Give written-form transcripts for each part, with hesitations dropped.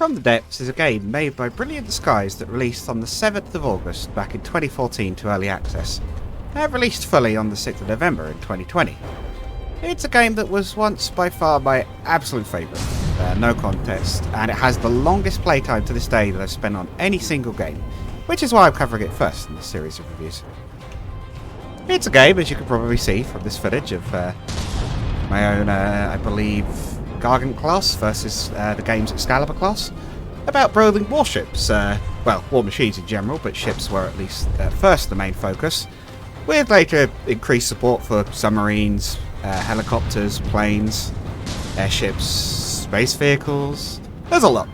From the Depths is a game made by Brilliant Skies that released on the 7th of August back in 2014 to early access, and released fully on the 6th of November in 2020. It's a game that was once by far my absolute favourite, no contest, and it has the longest playtime to this day that I've spent on any single game, which is why I'm covering it first in this series of reviews. It's a game, as you can probably see from this footage, of my own, I believe, Gargant class versus the game's Excalibur class, about building warships, well, war machines in general, but ships were at least at first the main focus, with later increased support for submarines, helicopters, planes, airships, space vehicles. There's a lot.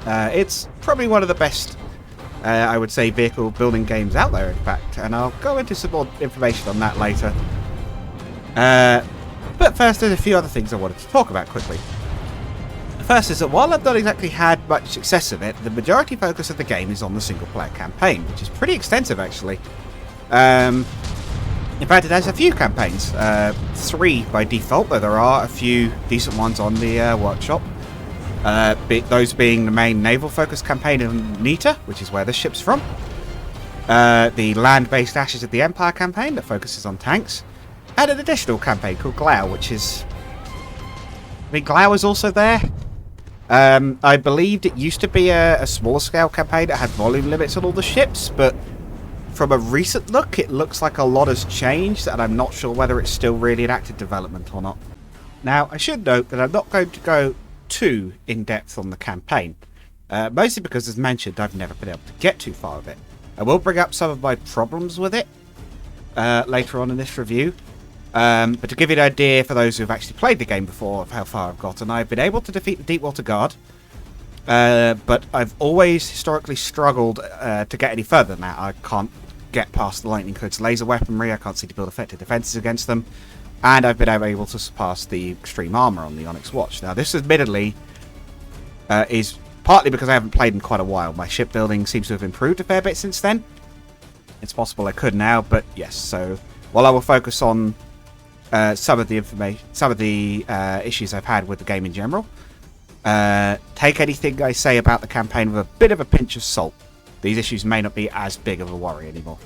It's probably one of the best, I would say, vehicle building games out there, in fact, and I'll go into some more information on that later. But first, there's a few other things I wanted to talk about quickly. First is that while I've not exactly had much success of it, the majority focus of the game is on the single-player campaign, which is pretty extensive, actually. In fact, it has a few campaigns. 3 by default, though there are a few decent ones on the workshop. Those being the main naval-focused campaign in Nita, which is where the ship's from. The land-based Ashes of the Empire campaign that focuses on tanks. And an additional campaign called Glau, which is... I mean, Glau is also there. I believed it used to be a smaller scale campaign that had volume limits on all the ships, but from a recent look, it looks like a lot has changed, and I'm not sure whether it's still really in active development or not. Now, I should note that I'm not going to go too in-depth on the campaign, mostly because, as mentioned, I've never been able to get too far with it. I will bring up some of my problems with it later on in this review. But to give you an idea for those who've actually played the game before of how far I've gotten, I've been able to defeat the Deepwater Guard, but I've always historically struggled to get any further than that. I can't get past the Lightning Hood's laser weaponry, I can't seem to build effective defences against them, and I've been able to surpass the extreme armour on the Onyx Watch. Now this admittedly is partly because I haven't played in quite a while. My shipbuilding seems to have improved a fair bit since then. It's possible I could now, but yes, so while I will focus on some of the issues I've had with the game in general, take anything I say about the campaign with a bit of a pinch of salt. These issues may not be as big of a worry anymore.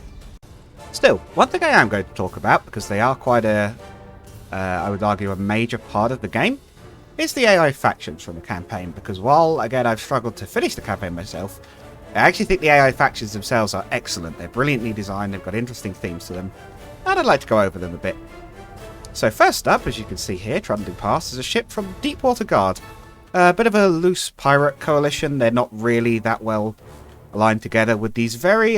Still, one thing I am going to talk about, because they are quite I would argue, a major part of the game, is the AI factions from the campaign, because while, again, I've struggled to finish the campaign myself, I actually think the AI factions themselves are excellent. They're brilliantly designed, they've got interesting themes to them, and I'd like to go over them a bit. So first up, as you can see here, trundling past, is a ship from Deepwater Guard. A bit of a loose pirate coalition. They're not really that well aligned together with these very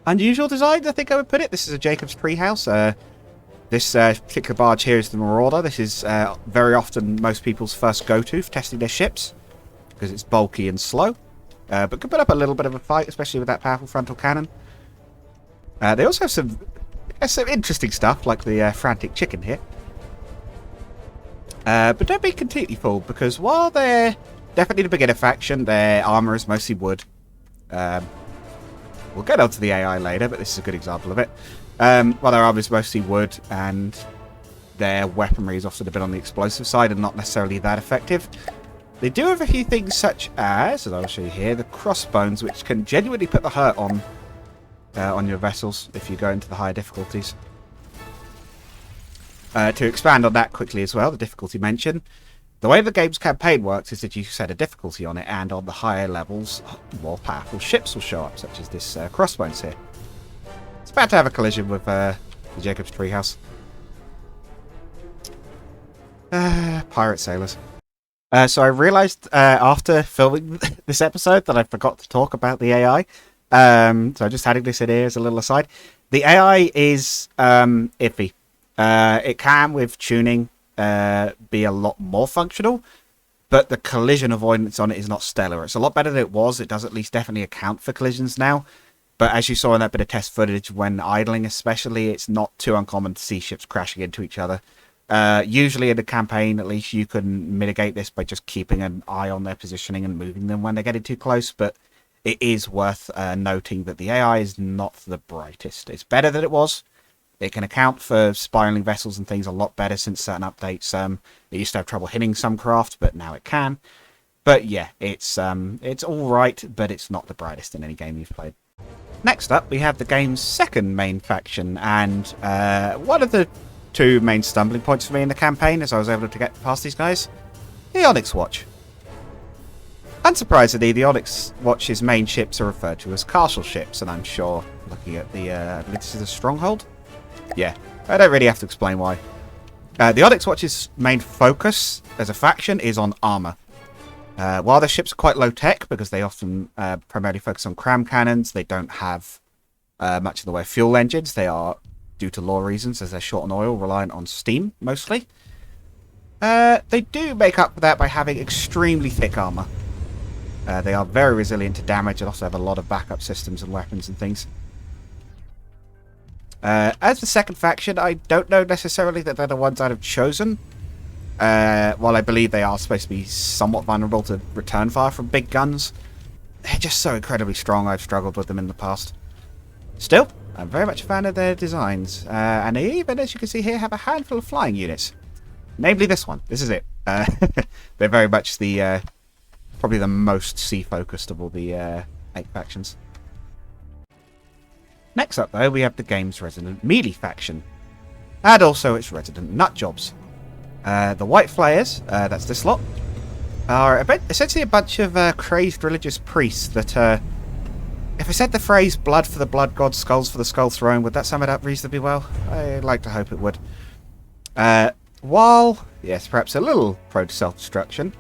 unusual designs, I think I would put it. This is a Jacob's Treehouse. This particular barge here is the Marauder. This is very often most people's first go-to for testing their ships, because it's bulky and slow, but can put up a little bit of a fight, especially with that powerful frontal cannon. They also have some interesting stuff, like the frantic chicken here. But don't be completely fooled, because while they're definitely the beginner faction, their armour is mostly wood. We'll get onto the AI later, but this is a good example of it. While their armour is mostly wood, and their weaponry is often a bit on the explosive side and not necessarily that effective, they do have a few things such as I'll show you here, the crossbones, which can genuinely put the hurt on your vessels if you go into the higher difficulties. To expand on that quickly as well, the difficulty mentioned, the way the game's campaign works is that you set a difficulty on it, and on the higher levels, more powerful ships will show up, such as this crossbones here. It's about to have a collision with the Jacob's Treehouse. Pirate sailors. So I realised after filming this episode that I forgot to talk about the AI. So just adding this in here as a little aside. The AI is iffy. It can, with tuning, be a lot more functional, but the collision avoidance on it is not stellar. It's a lot better than it was. It does at least definitely account for collisions now. But as you saw in that bit of test footage, when idling especially, it's not too uncommon to see ships crashing into each other. Usually in the campaign, at least, you can mitigate this by just keeping an eye on their positioning and moving them when they're getting too close, but it is worth noting that the AI is not the brightest. It's better than it was. It can account for spiraling vessels and things a lot better since certain updates. It used to have trouble hitting some craft, but now it can. But yeah, it's all right, but it's not the brightest in any game you've played. Next up, we have the game's second main faction, and one of the two main stumbling points for me in the campaign as I was able to get past these guys, the Onyx Watch. Unsurprisingly, the Onyx Watch's main ships are referred to as castle ships, and I'm sure, looking at the, I believe this is a stronghold? Yeah, I don't really have to explain why. The Onyx Watch's main focus as a faction is on armor. While their ships are quite low-tech, because they often primarily focus on cram cannons, they don't have much in the way of fuel engines. They are, due to lore reasons, as they're short on oil, reliant on steam, mostly. They do make up for that by having extremely thick armor. They are very resilient to damage and also have a lot of backup systems and weapons and things. As the second faction, I don't know necessarily that they're the ones I'd have chosen. While I believe they are supposed to be somewhat vulnerable to return fire from big guns, they're just so incredibly strong I've struggled with them in the past. Still, I'm very much a fan of their designs, and they even, as you can see here, have a handful of flying units. Namely this one. This is it. They're very much the, probably the most sea-focused of all the 8 factions. Next up, though, we have the game's resident melee faction, and also its resident nutjobs. The White Flayers, that's this lot, are essentially a bunch of crazed religious priests that, if I said the phrase blood for the blood god, skulls for the skull throne, would that sum it up reasonably well? I'd like to hope it would. While, yes, perhaps a little prone to self-destruction,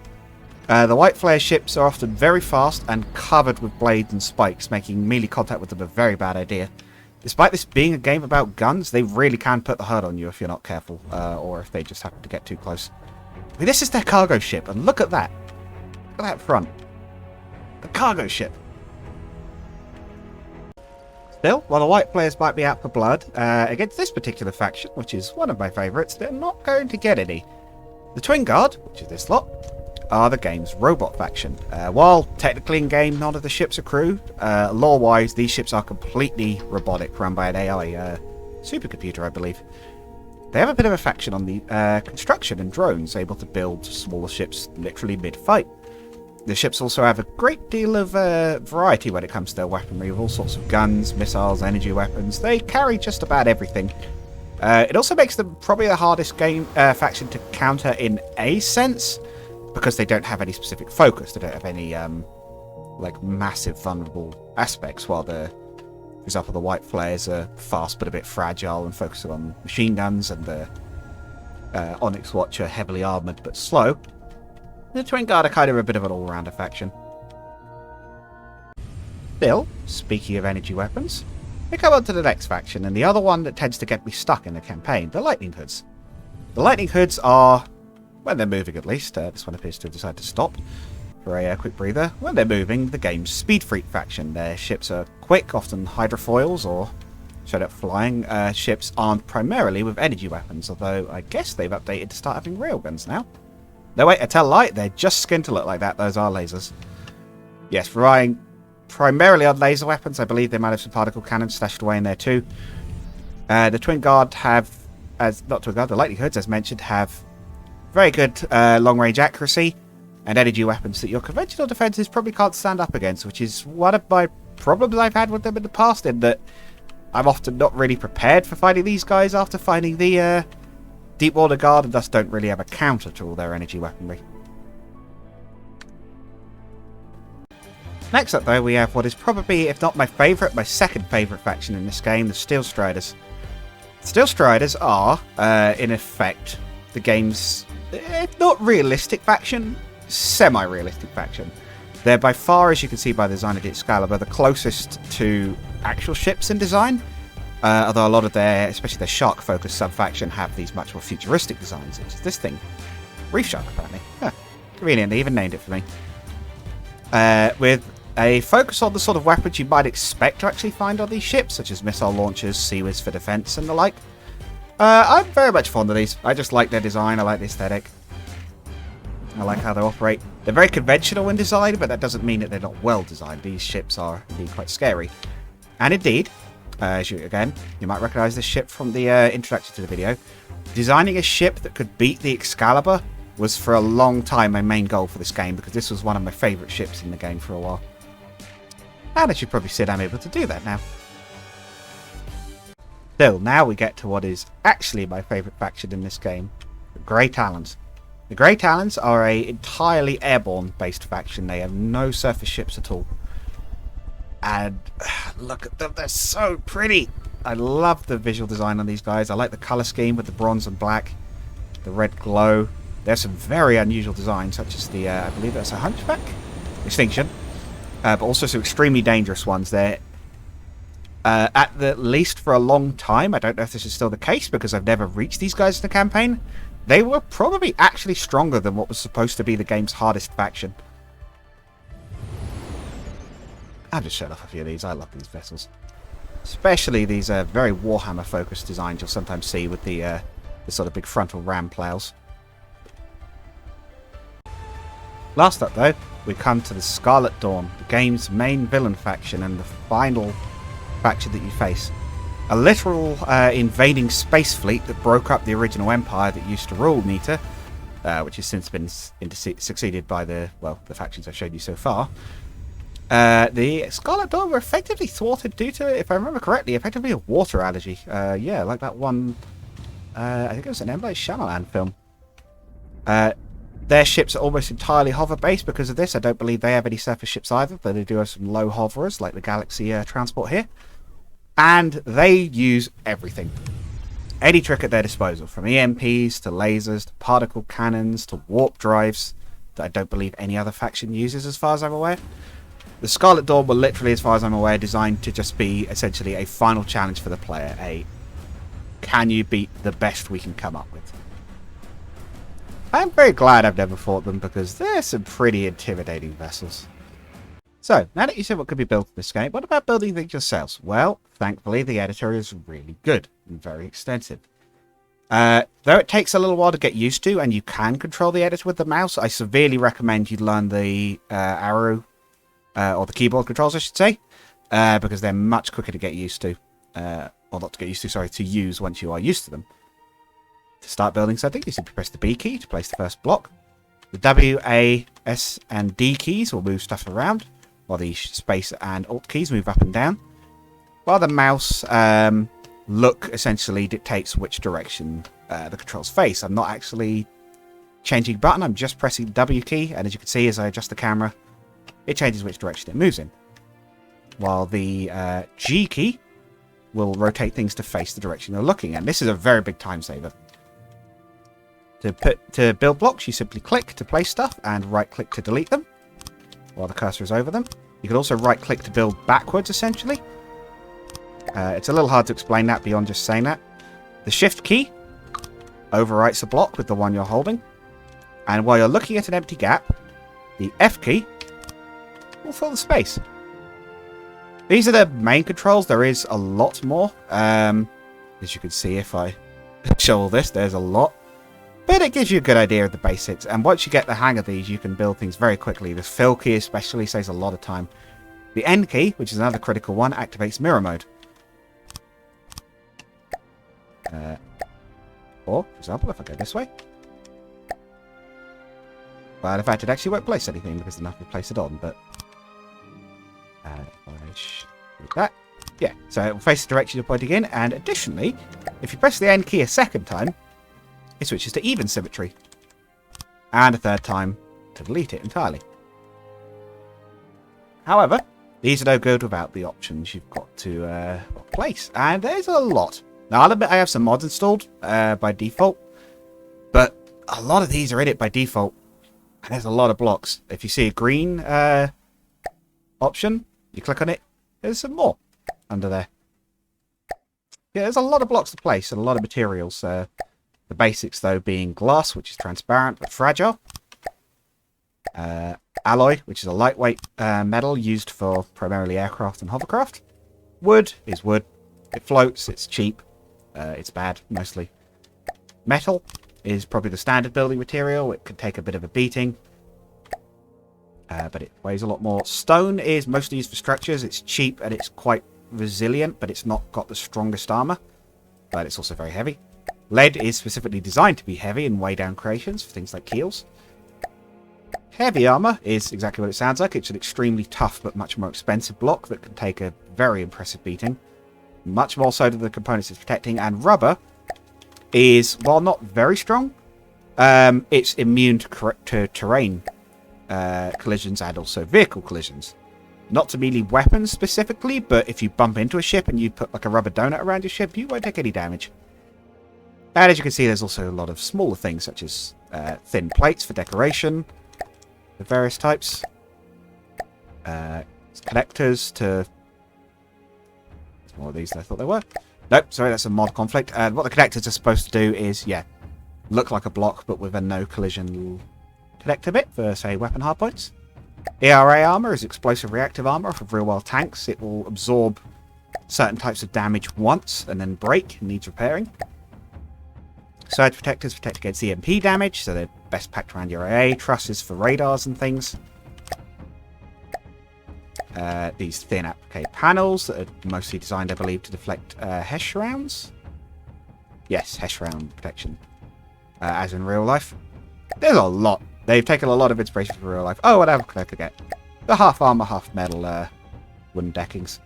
the White Flare ships are often very fast and covered with blades and spikes, making melee contact with them a very bad idea. Despite this being a game about guns, they really can put the hurt on you if you're not careful, or if they just happen to get too close. I mean, this is their cargo ship, and look at that. Look at that front. The cargo ship. Still, while the White players might be out for blood, against this particular faction, which is one of my favourites, they're not going to get any. The Twin Guard, which is this lot, are the game's robot faction. While technically in-game none of the ships are crewed, lore-wise these ships are completely robotic, run by an AI supercomputer, I believe. They have a bit of a faction on the construction and drones, able to build smaller ships literally mid-fight. The ships also have a great deal of variety when it comes to their weaponry, with all sorts of guns, missiles, energy weapons. They carry just about everything. It also makes them probably the hardest faction to counter in a sense, because they don't have any specific focus. They don't have any, like, massive vulnerable aspects, while for example, the White Flares are fast but a bit fragile and focusing on machine guns, and the Onyx Watch are heavily armoured but slow. The Twin Guard are kind of a bit of an all-rounder faction. Still, speaking of energy weapons, we come on to the next faction, and the other one that tends to get me stuck in the campaign, the Lightning Hoods. The Lightning Hoods are, when they're moving at least, this one appears to have decided to stop for a quick breather. When they're moving, the game's Speed Freak faction. Their ships are quick, often hydrofoils or straight up flying. Ships armed primarily with energy weapons, although I guess they've updated to start having railguns now. No, wait, I tell a lie, they're just skinned to look like that. Those are lasers. Yes, relying primarily on laser weapons. I believe they might have some particle cannons stashed away in there too. The Twin Guard have, the Lightning Hoods, as mentioned, have very good long-range accuracy and energy weapons that your conventional defenses probably can't stand up against, which is one of my problems I've had with them in the past, in that I'm often not really prepared for fighting these guys after finding the Deepwater Guard, and thus don't really have a counter to all their energy weaponry. Next up, though, we have what is probably, if not my favourite, my second favourite faction in this game, the Steel Striders. Steel Striders are, in effect, the game's, if not realistic faction, semi-realistic faction. They're by far, as you can see by the design of the Excalibur, the closest to actual ships in design. Although a lot of their, especially their shark-focused sub-faction, have these much more futuristic designs, which is this thing. Reef Shark, apparently. Yeah, convenient, they even named it for me. With a focus on the sort of weapons you might expect to actually find on these ships, such as missile launchers, Sea-Wiz for defense, and the like. I'm very much fond of these. I just like their design, I like the aesthetic. I like how they operate. They're very conventional in design, but that doesn't mean that they're not well designed. These ships are indeed quite scary. And indeed, you might recognise this ship from the introduction to the video. Designing a ship that could beat the Excalibur was for a long time my main goal for this game, because this was one of my favourite ships in the game for a while. And as you probably said, I'm able to do that now. Still, now we get to what is actually my favourite faction in this game, the Grey Talons. The Grey Talons are a entirely airborne-based faction. They have no surface ships at all. And look at them, they're so pretty! I love the visual design on these guys. I like the colour scheme with the bronze and black, the red glow. There's some very unusual designs, such as the, I believe that's a Hunchback Extinction, but also some extremely dangerous ones there. At the least for a long time, I don't know if this is still the case because I've never reached these guys in the campaign, they were probably actually stronger than what was supposed to be the game's hardest faction. I'll just shut off a few of these. I love these vessels. Especially these very Warhammer-focused designs you'll sometimes see with the sort of big frontal ram plows. Last up, though, we come to the Scarlet Dawn, the game's main villain faction and the final faction that you face. A literal invading space fleet that broke up the original empire that used to rule Nita, which has since been succeeded by the factions I've showed you so far. The Scarlet Dawn were effectively thwarted due to, if I remember correctly, effectively a water allergy. Yeah, like that one, I think it was an M. Night Shyamalan film. Their ships are almost entirely hover-based because of this. I don't believe they have any surface ships either, though they do have some low hoverers, like the Galaxy Transport here. And they use everything. Any trick at their disposal, from EMPs to lasers to particle cannons to warp drives, that I don't believe any other faction uses as far as I'm aware. The Scarlet Dawn were literally, as far as I'm aware, designed to just be essentially a final challenge for the player. Can you beat the best we can come up with? I'm very glad I've never fought them because they're some pretty intimidating vessels. So, now that you see what could be built in this game, what about building things yourselves? Well, thankfully the editor is really good and very extensive. Though it takes a little while to get used to and you can control the editor with the mouse, I severely recommend you learn the arrow, or the keyboard controls I should say, because they're much quicker to get used to. Or not to get used to, sorry, to use once you are used to them. To start building something, you simply press the B key to place the first block. The W, A, S, and D keys will move stuff around, while the space and Alt keys move up and down. While the mouse look essentially dictates which direction the controls face. I'm not actually changing button, I'm just pressing the W key, and as you can see as I adjust the camera, it changes which direction it moves in. While the G key will rotate things to face the direction you're looking at. This is a very big time saver. To build blocks, you simply click to place stuff and right-click to delete them while the cursor is over them. You can also right-click to build backwards, essentially. It's a little hard to explain that beyond just saying that. The Shift key overwrites a block with the one you're holding. And while you're looking at an empty gap, the F key will fill the space. These are the main controls. There is a lot more. As you can see, if I show all this, there's a lot. But it gives you a good idea of the basics, and once you get the hang of these, you can build things very quickly. The fill key especially saves a lot of time. The N key, which is another critical one, activates mirror mode. Or, for example, if I go this way. Well, in fact, it actually won't place anything because there's nothing to place it on, but... like that. Yeah, so it will face the direction you're pointing in, and additionally, if you press the N key a second time, it switches to even symmetry. And a third time to delete it entirely. However, these are no good without the options you've got to place. And there's a lot. Now, I'll admit I have some mods installed by default. But a lot of these are in it by default. And there's a lot of blocks. If you see a green option, you click on it, there's some more under there. Yeah, there's a lot of blocks to place and a lot of materials. The basics, though, being glass, which is transparent but fragile. Alloy, which is a lightweight metal used for primarily aircraft and hovercraft. Wood is wood. It floats, it's cheap. It's bad, mostly. Metal is probably the standard building material. It could take a bit of a beating. But it weighs a lot more. Stone is mostly used for structures. It's cheap and it's quite resilient, but it's not got the strongest armor. But it's also very heavy. Lead is specifically designed to be heavy and weigh down creations for things like keels. Heavy armor is exactly what it sounds like. It's an extremely tough but much more expensive block that can take a very impressive beating. Much more so than the components it's protecting. And rubber is, while not very strong, it's immune to terrain collisions and also vehicle collisions. Not to melee weapons specifically, but if you bump into a ship and you put like a rubber donut around your ship, you won't take any damage. And as you can see, there's also a lot of smaller things, such as thin plates for decoration of various types. Connectors to... There's more of these than I thought there were. Nope, sorry, that's a mod conflict. And what the connectors are supposed to do is, yeah, look like a block, but with a no collision connector bit for, say, weapon hardpoints. ERA armor is explosive reactive armor for real-world tanks. It will absorb certain types of damage once and then break and needs repairing. Surge protectors protect against EMP damage, so they're best packed around your AA. Trusses for radars and things. These thin applique panels that are mostly designed, I believe, to deflect HESH rounds. Yes, HESH round protection. As in real life. There's a lot. They've taken a lot of inspiration from real life. Oh, what else could I forget? The half armor, half metal wooden deckings.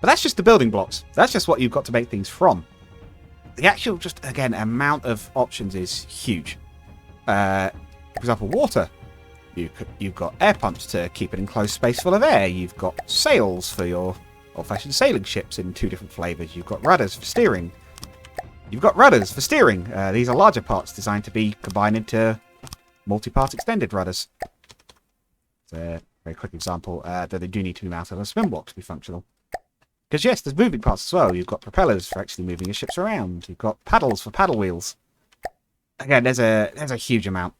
But that's just the building blocks. That's just what you've got to make things from. The actual, just again, amount of options is huge. For example, water. You've got air pumps to keep an enclosed space full of air. You've got sails for your old-fashioned sailing ships in 2 different flavors. You've got rudders for steering. These are larger parts designed to be combined into multi-part extended rudders. It's a very quick example that they do need to be mounted on a spin block to be functional. Because yes, there's moving parts as well. You've got propellers for actually moving your ships around. You've got paddles for paddle wheels. Again, there's a huge amount.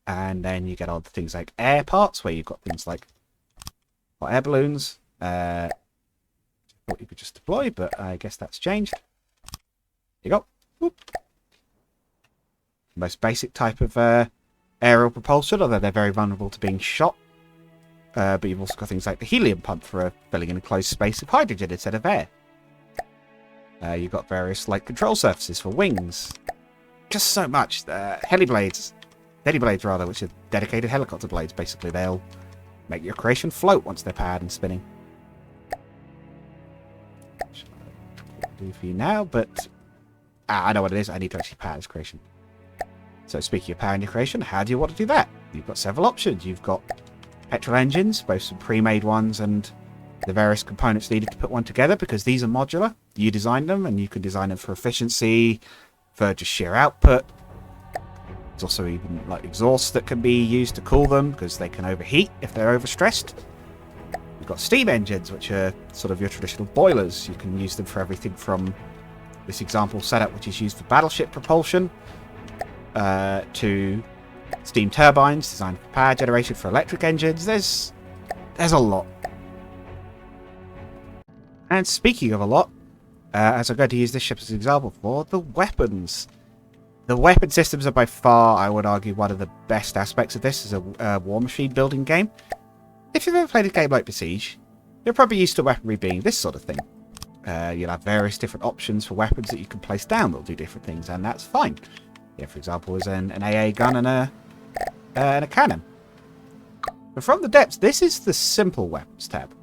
And then you get all the things like air parts, where you've got things like hot air balloons. Thought you could just deploy, but I guess that's changed. Here you go. Whoop. Most basic type of aerial propulsion, although they're very vulnerable to being shot. But you've also got things like the helium pump for filling in a closed space of hydrogen instead of air. You've got various light control surfaces for wings. Just so much. Heliblades, which are dedicated helicopter blades. Basically, they'll make your creation float once they're powered and spinning. Which I'll do for you now, but I know what it is. I need to actually power this creation. So speaking of powering your creation, how do you want to do that? You've got several options. You've got petrol engines, both some pre-made ones and the various components needed to put one together, because these are modular. You design them, and you can design them for efficiency, for just sheer output. There's also even like exhausts that can be used to cool them, because they can overheat if they're overstressed. You've got steam engines, which are sort of your traditional boilers. You can use them for everything from this example setup, which is used for battleship propulsion, to steam turbines designed for power generation for electric engines. There's a lot. And speaking of a lot, as I'm going to use this ship as an example for the weapons. The weapon systems are by far, I would argue, one of the best aspects of this as a war machine building game. If you've ever played a game like Besiege, you're probably used to weaponry being this sort of thing. You'll have various different options for weapons that you can place down that'll do different things, and that's fine. Yeah, for example, is an AA gun and a cannon. But from the depths, this is the simple weapons tab.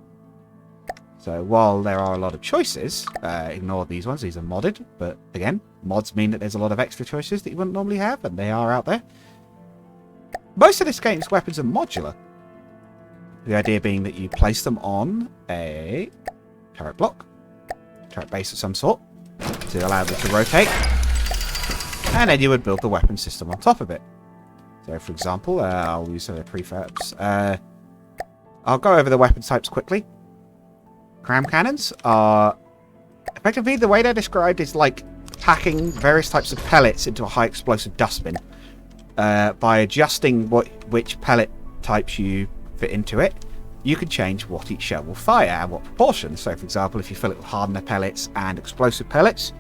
So while there are a lot of choices, ignore these ones. These are modded, but again, mods mean that there's a lot of extra choices that you wouldn't normally have, and they are out there. Most of this game's weapons are modular. The idea being that you place them on a turret block, turret base of some sort, to allow them to rotate, and then you would build the weapon system on top of it. So, for example, I'll use some of the prefabs. I'll go over the weapon types quickly. Cram cannons are effectively, the way they're described is like packing various types of pellets into a high explosive dustbin. By adjusting which pellet types you fit into it, you can change what each shell will fire and what proportion. So, for example, if you fill it with hardener pellets and explosive pellets,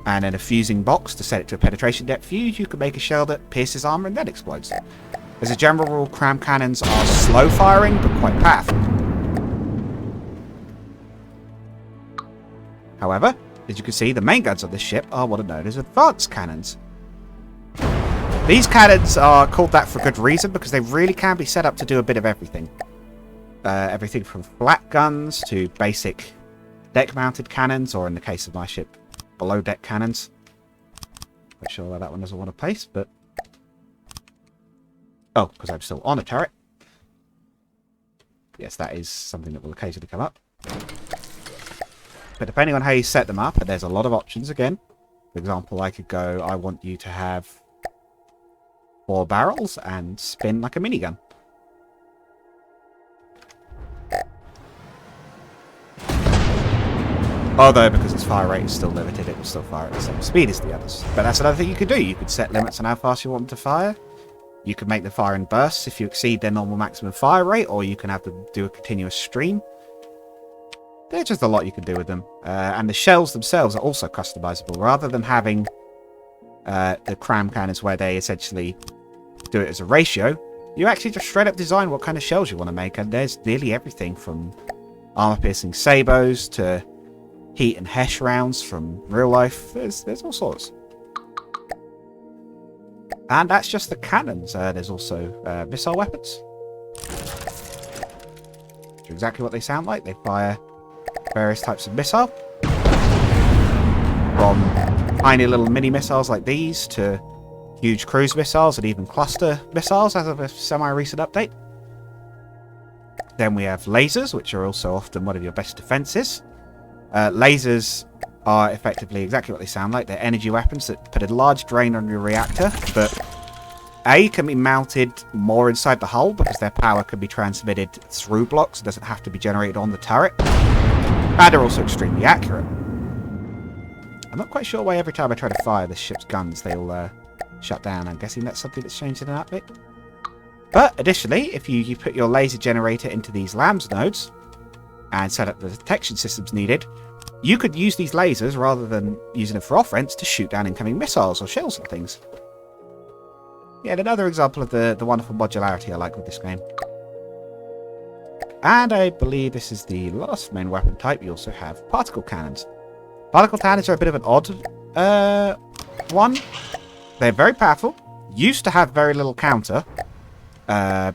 and then a fusing box to set it to a penetration depth fuse, you can make a shell that pierces armor and then explodes. As a general rule, cram cannons are slow firing but quite powerful. However, as you can see, the main guns of this ship are what are known as advanced cannons. These cannons are called that for good reason, because they really can be set up to do a bit of everything. Everything from flat guns to basic deck-mounted cannons, or in the case of my ship, below-deck cannons. Not sure why that one doesn't want to place, but... Oh, because I'm still on a turret. Yes, that is something that will occasionally come up. But depending on how you set them up, and there's a lot of options again. For example, I could go, I want you to have 4 barrels and spin like a minigun. Although, because its fire rate is still limited, it will still fire at the same speed as the others. But that's another thing you could do. You could set limits on how fast you want them to fire. You can make them fire in bursts if you exceed their normal maximum fire rate, or you can have them do a continuous stream. There's just a lot you can do with them. And the shells themselves are also customizable. Rather than having the cram cannons where they essentially do it as a ratio, you actually just straight up design what kind of shells you want to make. And there's nearly everything from armor-piercing sabos to heat and Hesh rounds from real life. There's all sorts. And that's just the cannons. There's also missile weapons. Which are exactly what they sound like. They fire various types of missile. From tiny little mini missiles like these to huge cruise missiles and even cluster missiles as of a semi-recent update. Then we have lasers, which are also often one of your best defenses. Lasers are effectively exactly what they sound like. They're energy weapons that put a large drain on your reactor, but A, can be mounted more inside the hull because their power can be transmitted through blocks. It doesn't have to be generated on the turret. And they're also extremely accurate. I'm not quite sure why every time I try to fire this ship's guns, they'll shut down. I'm guessing that's something that's changed in an update. But additionally, if you put your laser generator into these LAMS nodes and set up the detection systems needed, you could use these lasers, rather than using it for offense, to shoot down incoming missiles or shells and things. Yeah, another example of the wonderful modularity I like with this game. And I believe this is the last main weapon type. You also have particle cannons. Particle cannons are a bit of an odd one. They're very powerful. Used to have very little counter.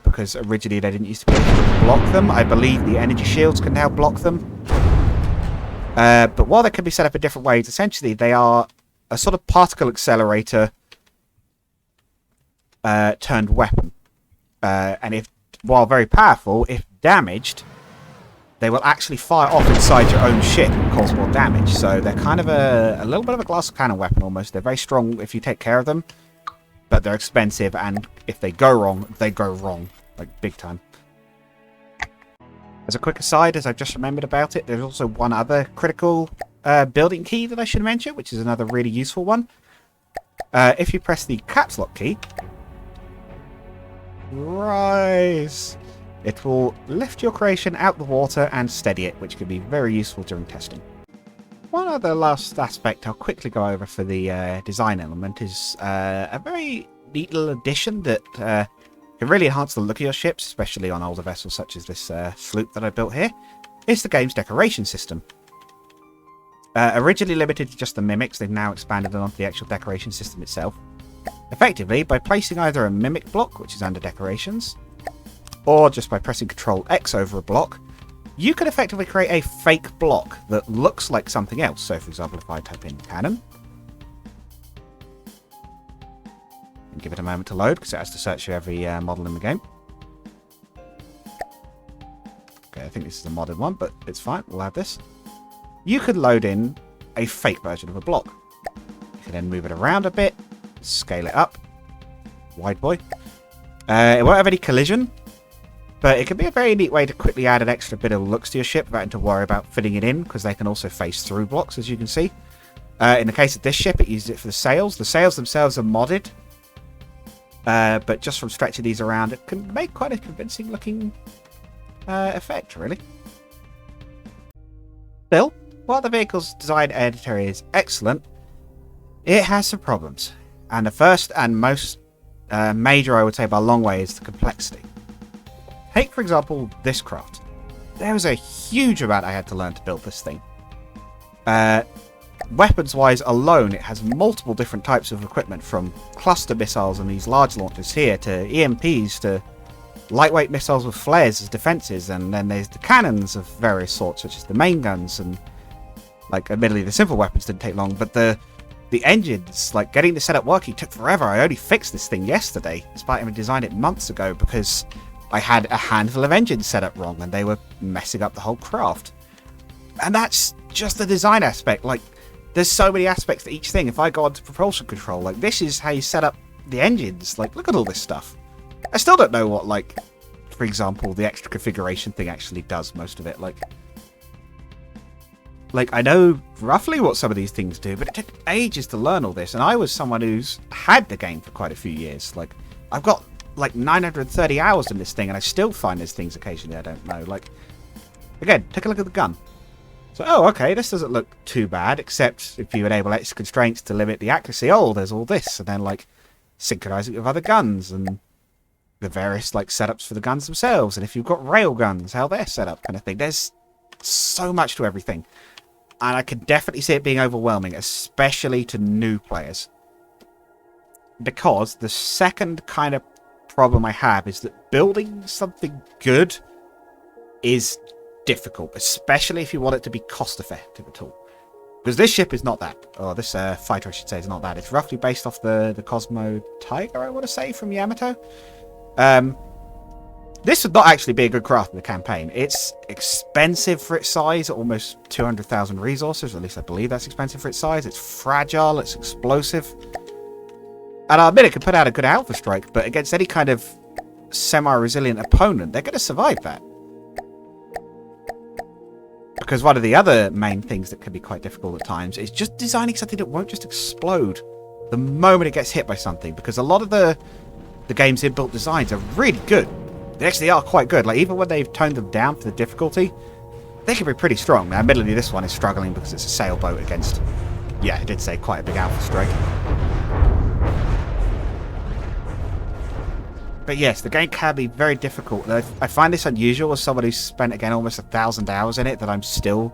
Because originally they didn't used to be able to block them. I believe the energy shields can now block them. But while they can be set up in different ways, essentially they are a sort of particle accelerator turned weapon. And while very powerful, if damaged, they will actually fire off inside your own ship and cause more damage. So they're kind of a little bit of a glass cannon weapon almost. They're very strong if you take care of them. But they're expensive, and if they go wrong, they go wrong. Like, big time. As a quick aside, as I've just remembered about it, there's also one other critical building key that I should mention, which is another really useful one. If you press the caps lock key, rise, it will lift your creation out the water and steady it, which can be very useful during testing. One other last aspect I'll quickly go over for the design element is a very neat little addition that can really enhance the look of your ships, especially on older vessels such as this sloop that I built here, is the game's decoration system. Originally limited to just the mimics, they've now expanded it onto the actual decoration system itself. Effectively, by placing either a mimic block, which is under decorations, or just by pressing Ctrl X over a block, you can effectively create a fake block that looks like something else. So, for example, if I type in cannon, and give it a moment to load, because it has to search for every model in the game. Okay, I think this is a modded one, but it's fine. We'll have this. You could load in a fake version of a block. You can then move it around a bit, scale it up. Wide boy. It won't have any collision, but it can be a very neat way to quickly add an extra bit of looks to your ship without having to worry about fitting it in, because they can also face through blocks, as you can see. In the case of this ship, it uses it for the sails. The sails themselves are modded, but just from stretching these around, it can make quite a convincing looking effect, really. Still, while the vehicle's design editor is excellent, it has some problems. And the first and most major, I would say by a long way, is the complexity. Take, for example, this craft. There was a huge amount I had to learn to build this thing. Weapons-wise alone, it has multiple different types of equipment, from cluster missiles and these large launchers here, to EMPs, to lightweight missiles with flares as defenses, and then there's the cannons of various sorts, such as the main guns, and, like, admittedly the simple weapons didn't take long, but the engines, like, getting the setup working took forever. I only fixed this thing yesterday, despite having designed it months ago, because I had a handful of engines set up wrong, and they were messing up the whole craft. And that's just the design aspect. Like, there's so many aspects to each thing. If I go on to propulsion control, like, this is how you set up the engines. Like, look at all this stuff. I still don't know what, like, for example, the extra configuration thing actually does most of it. Like, I know roughly what some of these things do, but it took ages to learn all this. And I was someone who's had the game for quite a few years. Like, I've got, like, 930 hours in this thing, and I still find there's things occasionally I don't know. Like, again, take a look at the gun. So, oh, okay, this doesn't look too bad, except if you enable extra constraints to limit the accuracy, oh, there's all this. And then, like, synchronize it with other guns, and the various, like, setups for the guns themselves. And if you've got rail guns, how they're set up, kind of thing. There's so much to everything. And I can definitely see it being overwhelming, especially to new players. Because the second kind of problem I have is that building something good is difficult, especially if you want it to be cost effective at all. Because this ship is not that, or this fighter I should say is not that. It's roughly based off the Cosmo Tiger, I want to say, from Yamato. This would not actually be a good craft in the campaign. It's expensive for its size, almost 200,000 resources, or at least I believe that's expensive for its size. It's fragile, it's explosive. And I'll admit it could put out a good alpha strike, but against any kind of semi-resilient opponent, they're going to survive that. Because one of the other main things that can be quite difficult at times is just designing something that won't just explode the moment it gets hit by something. Because a lot of the game's inbuilt designs are really good. They actually are quite good. Like, even when they've toned them down for the difficulty, they can be pretty strong. Now, admittedly, this one is struggling because it's a sailboat against, yeah, I did say quite a big alpha strike. But yes, the game can be very difficult. I find this unusual as someone who's spent, again, almost 1,000 hours in it, that I'm still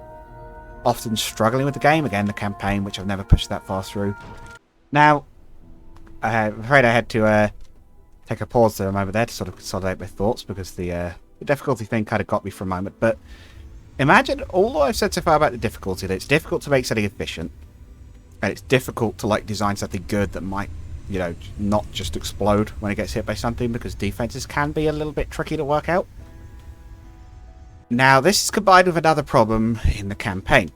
often struggling with the game. Again, the campaign, which I've never pushed that far through. Now, I'm afraid I had to take a pause there a moment there to sort of consolidate my thoughts, because the difficulty thing kind of got me for a moment. But imagine all I've said so far about the difficulty, that it's difficult to make something efficient, and it's difficult to, like, design something good that might, you know, not just explode when it gets hit by something, because defenses can be a little bit tricky to work out. Now, this is combined with another problem in the campaign.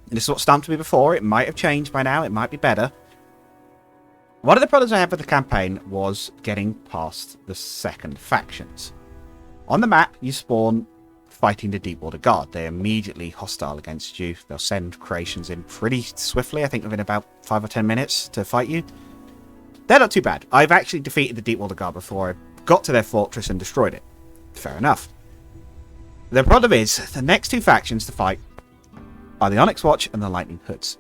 And this is what stumped me before. It might have changed by now. It might be better. One of the problems I had with the campaign was getting past the second factions. On the map, you spawn fighting the Deepwater Guard. They're immediately hostile against you. They'll send creations in pretty swiftly, I think within about 5 or 10 minutes to fight you. They're not too bad. I've actually defeated the Deepwater Guard before. I got to their fortress and destroyed it. Fair enough. The problem is, the next two factions to fight are the Onyx Watch and the Lightning Hoods.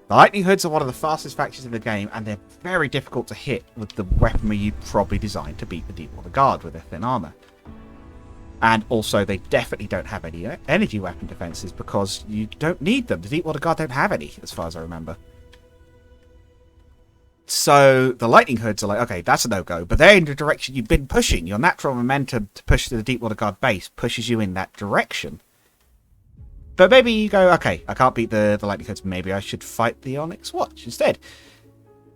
The Lightning Hoods are one of the fastest factions in the game, and they're very difficult to hit with the weaponry you probably designed to beat the Deepwater Guard with their thin armor. And also, they definitely don't have any energy weapon defenses, because you don't need them. The Deepwater Guard don't have any, as far as I remember. So the Lightning Hoods are like, okay, that's a no-go, but they're in the direction you've been pushing. Your natural momentum to push to the Deepwater Guard base pushes you in that direction. But maybe you go, okay, I can't beat the Lightning Hoods, maybe I should fight the Onyx Watch instead.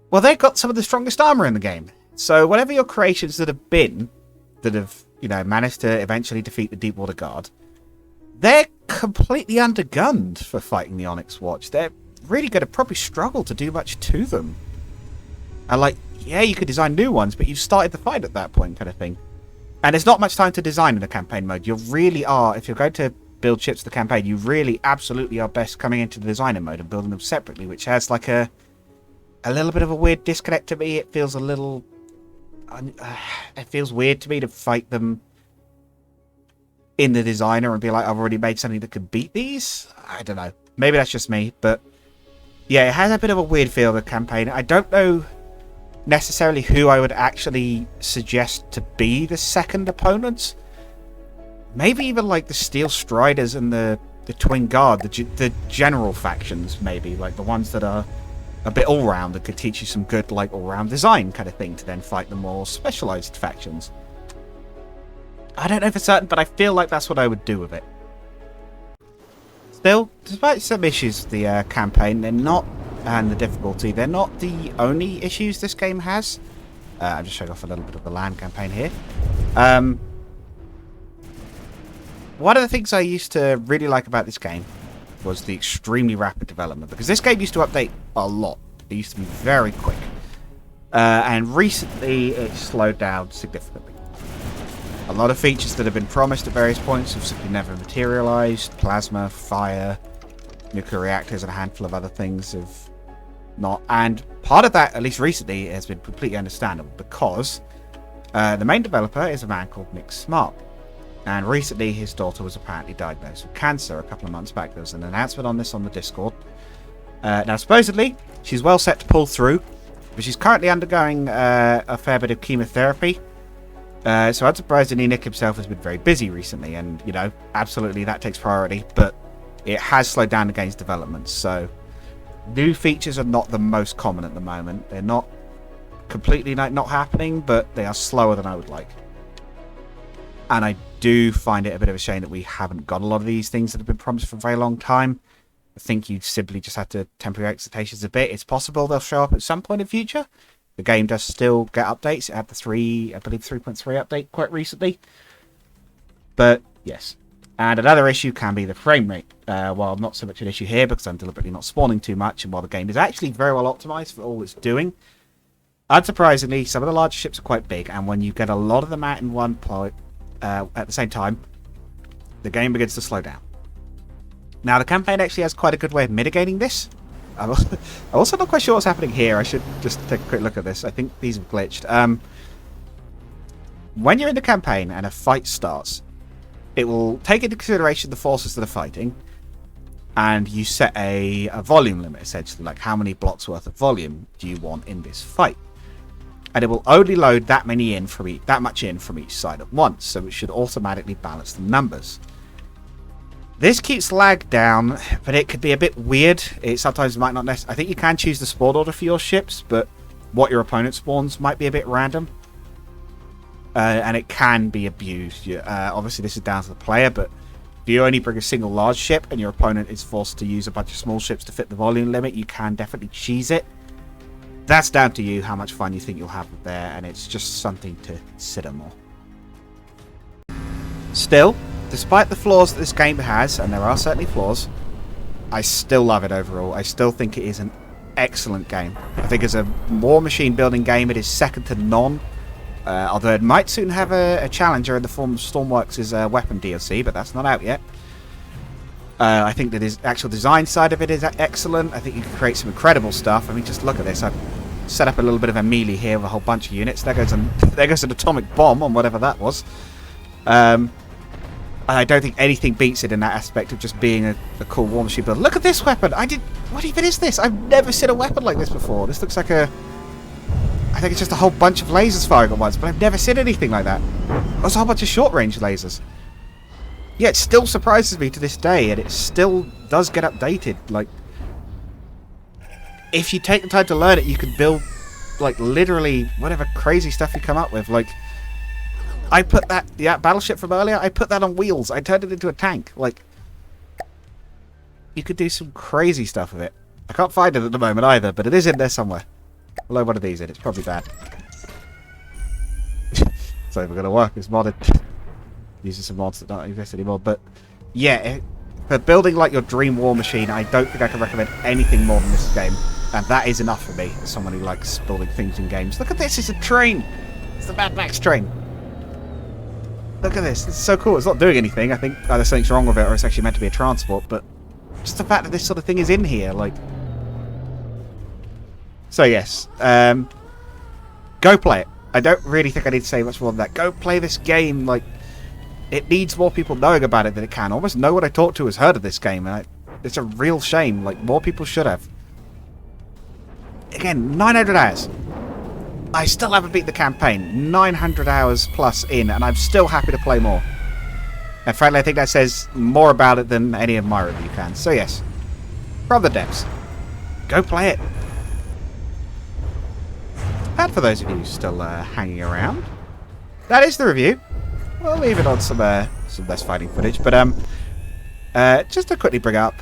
Well, they've got some of the strongest armor in the game. So whatever your creations that have been, that have, you know, managed to eventually defeat the Deepwater Guard, they're completely undergunned for fighting the Onyx Watch. They're really going to probably struggle to do much to them. And, like, yeah, you could design new ones, but you've started the fight at that point, kind of thing. And there's not much time to design in the campaign mode. You really are, if you're going to build ships for the campaign, you really absolutely are best coming into the designer mode and building them separately, which has, like, a little bit of a weird disconnect to me. It feels a little... it feels weird to me to fight them in the designer and be like, I've already made something that could beat these? I don't know. Maybe that's just me, but... yeah, it has a bit of a weird feel, the campaign. I don't know necessarily who I would actually suggest to be the second opponents. Maybe even like the Steel Striders and the the Twin Guard, the general factions, maybe, like the ones that are a bit all-round that could teach you some good, like, all-round design kind of thing to then fight the more specialized factions. I don't know for certain, but I feel like that's what I would do with it. Still, despite some issues with the campaign, they're not, and the difficulty, they're not the only issues this game has. I'm just showing off a little bit of the land campaign here. One of the things I used to really like about this game was the extremely rapid development, because this game used to update a lot. It used to be very quick. And recently it slowed down significantly. A lot of features that have been promised at various points have simply never materialized. Plasma, fire, nuclear reactors, and a handful of other things have not. And part of that, at least recently, has been completely understandable, because the main developer is a man called Nick Smart. And recently his daughter was apparently diagnosed with cancer a couple of months back. There was an announcement on this on the Discord. Now, supposedly, she's well set to pull through, but she's currently undergoing a fair bit of chemotherapy. So unsurprisingly, Nick himself has been very busy recently, and, you know, absolutely that takes priority, but it has slowed down the game's development. So new features are not the most common at the moment. They're not completely not happening, but they are slower than I would like. And I do find it a bit of a shame that we haven't got a lot of these things that have been promised for a very long time. I think you simply just have to temper your expectations a bit. It's possible they'll show up at some point in the future. The game does still get updates. It had the 3.3 update quite recently. But, yes. And another issue can be the frame rate. Well, not so much an issue here because I'm deliberately not spawning too much, and while the game is actually very well optimized for all it's doing, unsurprisingly, some of the larger ships are quite big, and when you get a lot of them out in one point, at the same time, the game begins to slow down. Now, the campaign actually has quite a good way of mitigating this. I'm also not quite sure what's happening here. I should just take a quick look at this. I think these have glitched. When you're in the campaign and a fight starts, it will take into consideration the forces that are fighting, and you set a volume limit, essentially, like how many blocks worth of volume do you want in this fight. And it will only load that much in from each side at once, so it should automatically balance the numbers. This keeps lag down, but it could be a bit weird. It sometimes might not necessarily... I think you can choose the spawn order for your ships, but what your opponent spawns might be a bit random. And it can be abused. Obviously, this is down to the player, but if you only bring a single large ship and your opponent is forced to use a bunch of small ships to fit the volume limit, you can definitely cheese it. That's down to you, how much fun you think you'll have with there, and it's just something to consider more. Still, despite the flaws that this game has, and there are certainly flaws, I still love it overall. I still think it is an excellent game. I think as a war machine building game, it is second to none. Although it might soon have a challenger in the form of Stormworks' weapon DLC, but that's not out yet. I think that his actual design side of it is excellent. I think you can create some incredible stuff. I mean, just look at this. I've set up a little bit of a melee here with a whole bunch of units. There goes an atomic bomb on whatever that was. I don't think anything beats it in that aspect of just being a cool war machine builder. Look at this weapon! What even is this? I've never seen a weapon like this before. This looks like I think it's just a whole bunch of lasers firing at once, but I've never seen anything like that. There's a whole bunch of short-range lasers. Yeah, it still surprises me to this day, and it still does get updated. Like, if you take the time to learn it, you can build, like, literally whatever crazy stuff you come up with. Like, I put that battleship from earlier, I put that on wheels. I turned it into a tank. Like, you could do some crazy stuff with it. I can't find it at the moment either, but it is in there somewhere. I'll load one of these in. It's probably bad. It's not even going to work. It's modded. Using some mods that don't exist anymore. But yeah, for building like your dream war machine, I don't think I can recommend anything more than this game. And that is enough for me, as someone who likes building things in games. Look at this. It's a train. It's the Mad Max train. Look at this. It's so cool. It's not doing anything. I think either something's wrong with it or it's actually meant to be a transport. But just the fact that this sort of thing is in here, like... So yes, go play it. I don't really think I need to say much more than that. Go play this game. Like, it needs more people knowing about it than it can. Almost no one I talk to has heard of this game, and it's a real shame. Like, more people should have. Again, 900 hours. I still haven't beat the campaign. 900 hours plus in, and I'm still happy to play more. And frankly, I think that says more about it than any of my review can. So yes, From the Depths. Go play it. And for those of you still hanging around, that is the review. We'll leave it on some less fighting footage, but just to quickly bring up,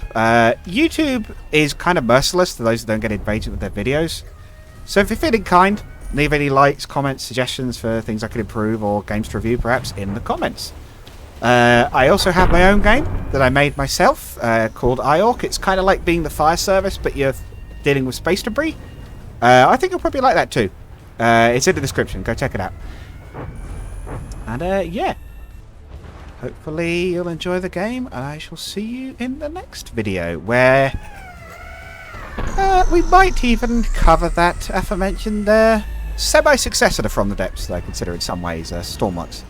YouTube is kind of merciless to those that don't get engaged with their videos. So if you're feeling kind, leave any likes, comments, suggestions for things I could improve or games to review, perhaps in the comments. I also have my own game that I made myself called IORC. It's kind of like being the fire service, but you're dealing with space debris. I think you'll probably like that too. It's in the description. Go check it out. And yeah. Hopefully you'll enjoy the game, and I shall see you in the next video, where we might even cover that aforementioned semi-successor to From the Depths that I consider in some ways Stormworks.